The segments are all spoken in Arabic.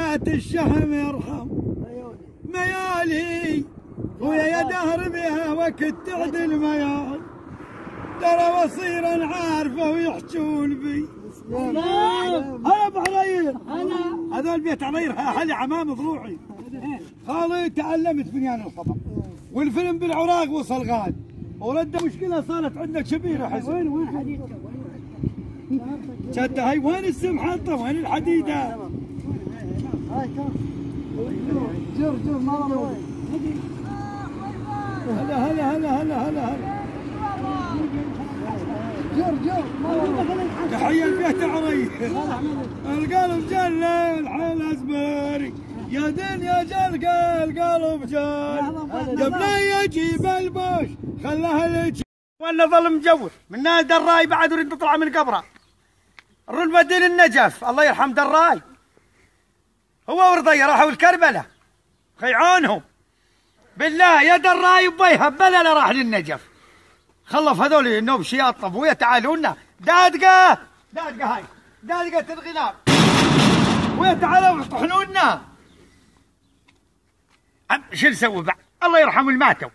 ذات الشهم يرحم ميالي خويا يا دهر بها وقت تعدل ميال ترى بصيرا عارفه ويحجون بي. هلا ابو حرير هذول بيت عمير اهلي عمام ضلوعي. خالي تعلمت بنيان الخبر والفيلم بالعراق وصل غاد ورد مشكله صارت عندنا كبيره حزن. وين حديدته؟ شد هاي وين السمحطه وين الحديده؟ هاي جر ما هلا هلا هلا هلا هلا هلا جر تحية البيت عمير القلب جل الحال ازبري يا دنيا جل القلب جل قبل يجيب البوش خلاها لك وانا ظل مجوف من ناس دراي بعد ورد تطلع من قبره الرول بديل النجف الله يرحم دراي هو ورضيه راحوا الكربله خيعونهم بالله يا دراي وبيها بلا راح للنجف خلف هذول النوب شياط ابويا تعالوا لنا دادقه هاي دادقه الغلاب ويا تعالوا طحنوا لنا شو نسوي بعد الله يرحم الماتوا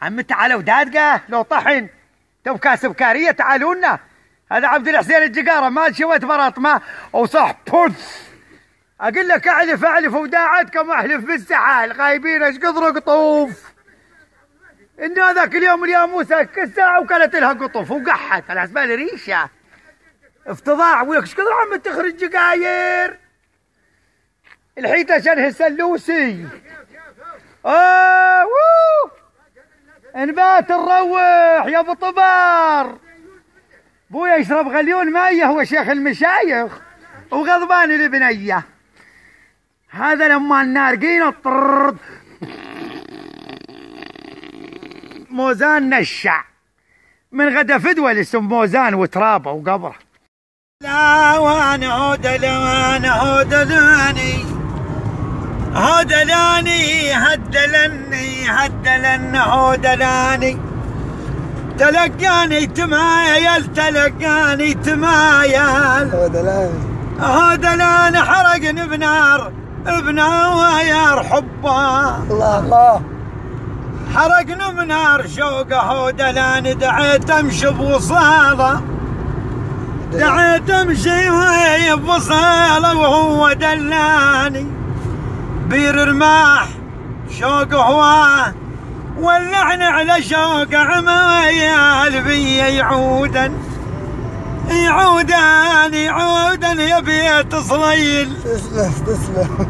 عم تعالوا دادقه لو طحن تو كاس بكاريه تعالوا لنا هذا عبد الحسين الجقاره ما شويت مرط ما وصح بوف اقول لك اعلف وداعتكم احلف بالسحال غايبين ايش قطر قطوف انه هذاك اليوم الياموسه كالساعه وكلت لها قطوف وقحت على حسبال ريشه افتضاع ولك ايش كثر عم تخرج جقاير الحيطه شنه السلوسي انبات نروح يا ابو طبار بويا يشرب غليون ميه هو شيخ المشايخ وغضبان البنيه هذا لما النارقين الطرد موزان نشع من غدا فدوى لسم موزان وترابه وقبره لا وانا هودلاني هدلني هودلاني تلقاني تمايل هودلاني حرقني بنار ويار حبه الله حرقني بنار شوقه هودلاني دعيت امشي بوصاله وهو دلاني بير رماح شوق هواه ولعني على شوق عمايل بي يعودن يا بيت صليل. تسلم